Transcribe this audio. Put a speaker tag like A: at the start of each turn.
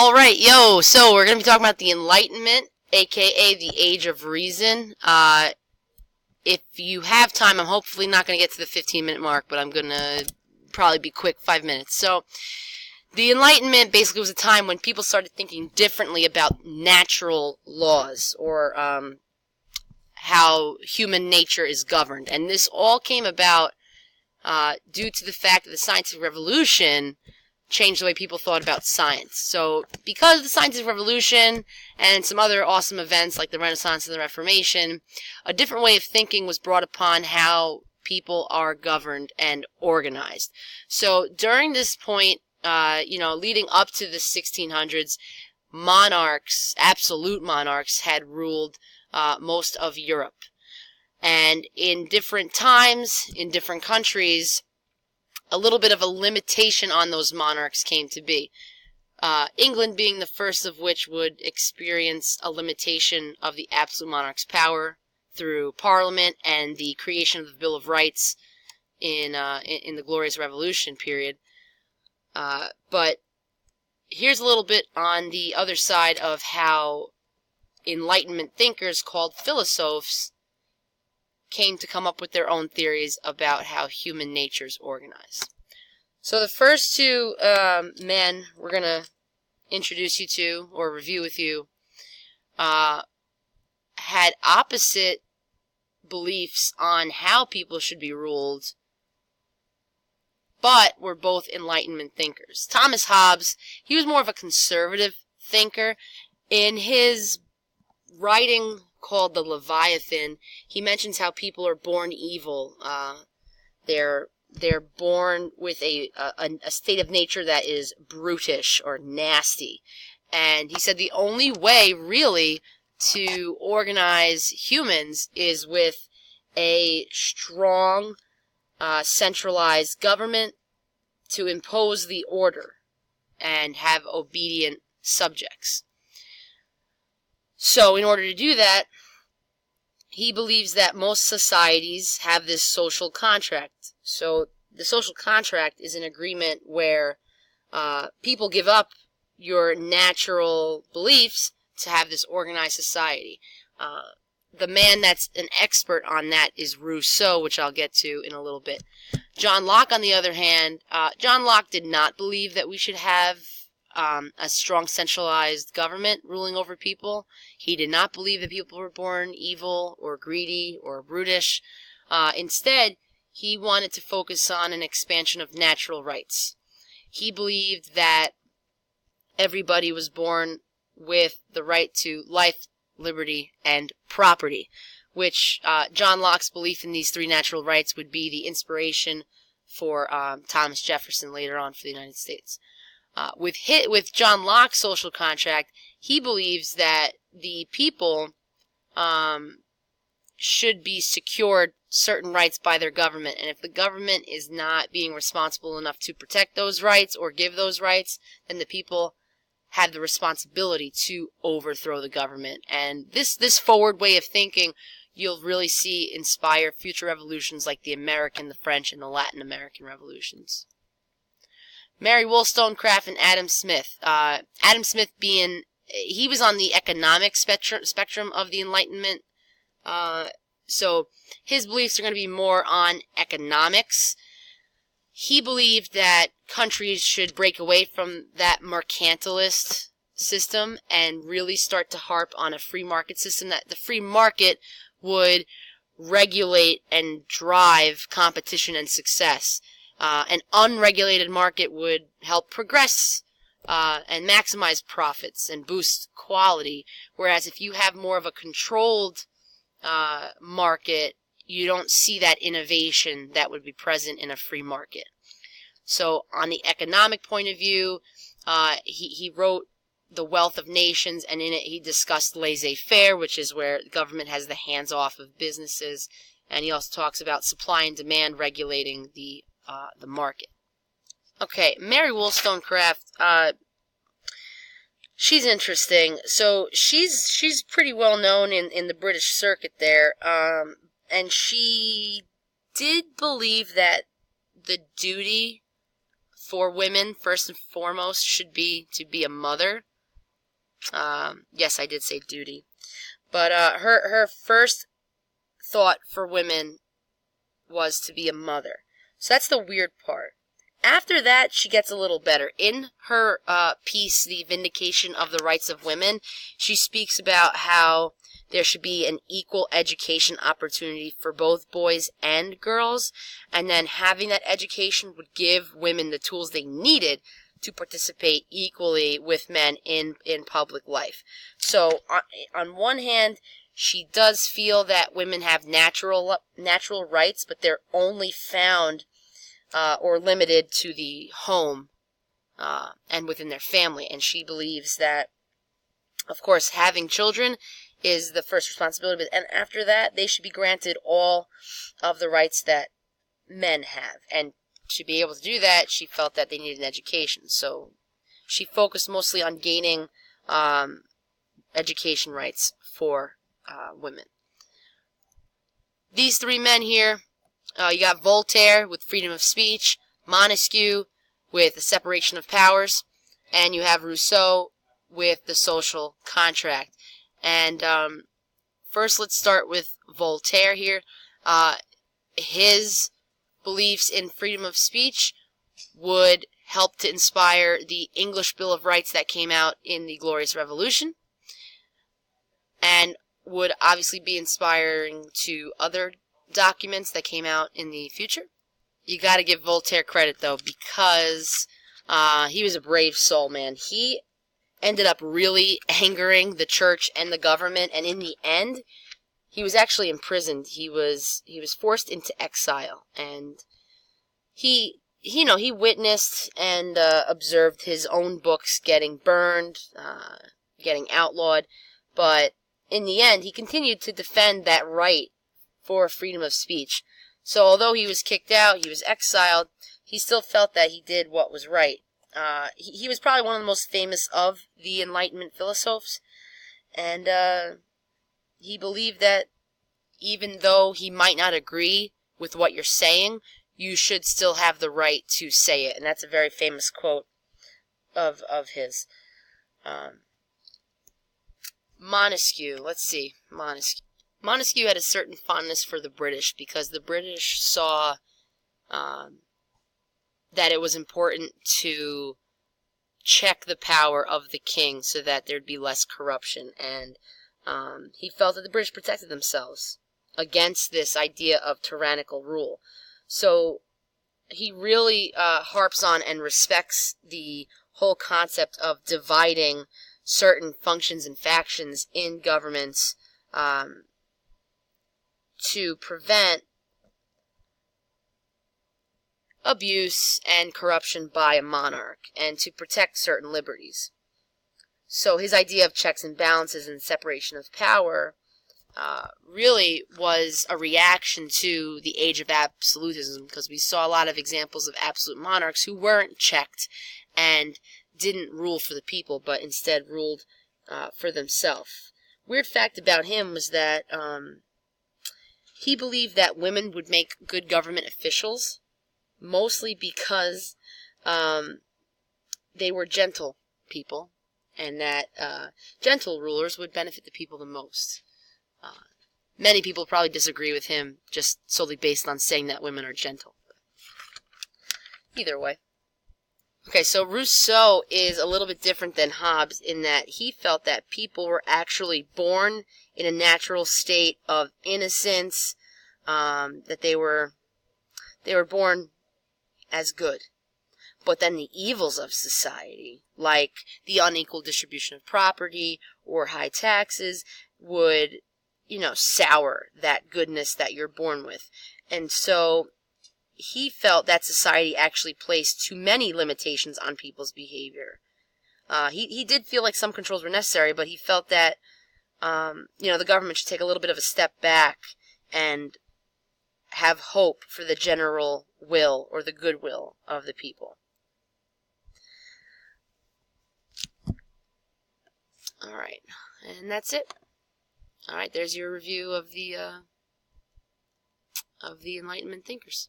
A: Alright, yo, so we're going to be talking about the Enlightenment, aka the Age of Reason. If you have time, I'm hopefully not going to get to the 15-minute mark, but I'm going to probably be quick, 5 minutes. So, the Enlightenment basically was a time when people started thinking differently about natural laws, or how human nature is governed. And this all came about due to the fact that the scientific revolution changed the way people thought about science. So, because of the scientific revolution and some other awesome events like the Renaissance and the Reformation, a different way of thinking was brought upon how people are governed and organized. So, during this point, leading up to the 1600s, monarchs, absolute monarchs, had ruled most of Europe. And in different times, in different countries, a little bit of a limitation on those monarchs came to be. England being the first of which would experience a limitation of the absolute monarch's power through Parliament and the creation of the Bill of Rights in the Glorious Revolution period. But here's a little bit on the other side of how Enlightenment thinkers called philosophers came to come up with their own theories about how human nature is organized. So the first two men we're going to introduce you to, or review with you, had opposite beliefs on how people should be ruled, but were both Enlightenment thinkers. Thomas Hobbes, he was more of a conservative thinker. In his writing called The Leviathan, he mentions how people are born evil. They're born with a state of nature that is brutish or nasty. And he said the only way, really, to organize humans is with a strong, centralized government to impose the order and have obedient subjects. So, in order to do that, he believes that most societies have this social contract. So, the social contract is an agreement where people give up your natural beliefs to have this organized society. The man that's an expert on that is Rousseau, which I'll get to in a little bit. John Locke, on the other hand, John Locke did not believe that we should have a strong centralized government ruling over people. He did not believe that people were born evil or greedy or brutish. Instead, he wanted to focus on an expansion of natural rights. He believed that everybody was born with the right to life, liberty, and property, which John Locke's belief in these three natural rights would be the inspiration for Thomas Jefferson later on for the United States. With John Locke's social contract, he believes that the people should be secured certain rights by their government, and if the government is not being responsible enough to protect those rights or give those rights, then the people have the responsibility to overthrow the government. And this forward way of thinking, you'll really see inspire future revolutions like the American, the French, and the Latin American revolutions. Mary Wollstonecraft and Adam Smith. Adam Smith he was on the economic spectrum of the Enlightenment. So his beliefs are going to be more on economics. He believed that countries should break away from that mercantilist system and really start to harp on a free market system, that the free market would regulate and drive competition and success. An unregulated market would help progress and maximize profits and boost quality, whereas if you have more of a controlled market, you don't see that innovation that would be present in a free market. So on the economic point of view, he wrote The Wealth of Nations, and in it he discussed laissez-faire, which is where the government has the hands off of businesses, and he also talks about supply and demand regulating the market. Okay, Mary Wollstonecraft, she's interesting. So she's pretty well known in the British circuit there, and she did believe that the duty for women, first and foremost, should be to be a mother. Yes, I did say duty. But her first thought for women was to be a mother. So that's the weird part. After that, she gets a little better. In her piece, The Vindication of the Rights of Women, she speaks about how there should be an equal education opportunity for both boys and girls, and then having that education would give women the tools they needed to participate equally with men in public life. So, on one hand, she does feel that women have natural rights, but they're only found or limited to the home and within their family. And she believes that, of course, having children is the first responsibility, and after that, they should be granted all of the rights that men have. And to be able to do that, she felt that they needed an education. So she focused mostly on gaining education rights for women. These three men here, you got Voltaire with freedom of speech, Montesquieu with the separation of powers, and you have Rousseau with the social contract. And first, let's start with Voltaire here. His beliefs in freedom of speech would help to inspire the English Bill of Rights that came out in the Glorious Revolution, and would obviously be inspiring to other documents that came out in the future. You got to give Voltaire credit, though, because he was a brave soul, man. He ended up really angering the church and the government, and in the end, he was actually imprisoned. He was forced into exile, and he witnessed and observed his own books getting burned, getting outlawed, but in the end, he continued to defend that right for freedom of speech. So although he was kicked out, he was exiled, he still felt that he did what was right. He was probably one of the most famous of the Enlightenment philosophers, and he believed that even though he might not agree with what you're saying, you should still have the right to say it. And that's a very famous quote of his. Montesquieu, let's see, Montesquieu had a certain fondness for the British because the British saw that it was important to check the power of the king so that there'd be less corruption, and he felt that the British protected themselves against this idea of tyrannical rule. So he really harps on and respects the whole concept of dividing certain functions and factions in governments to prevent abuse and corruption by a monarch and to protect certain liberties. So his idea of checks and balances and separation of power really was a reaction to the age of absolutism, because we saw a lot of examples of absolute monarchs who weren't checked and didn't rule for the people, but instead ruled for themselves. Weird fact about him was that he believed that women would make good government officials, mostly because they were gentle people, and that gentle rulers would benefit the people the most. Many people probably disagree with him just solely based on saying that women are gentle. Either way. Okay, so Rousseau is a little bit different than Hobbes in that he felt that people were actually born in a natural state of innocence, that they were born as good. But then the evils of society, like the unequal distribution of property or high taxes, would, sour that goodness that you're born with. And so he felt that society actually placed too many limitations on people's behavior. He did feel like some controls were necessary, but he felt that, the government should take a little bit of a step back and have hope for the general will or the goodwill of the people. All right, and that's it. All right, there's your review of the Enlightenment thinkers.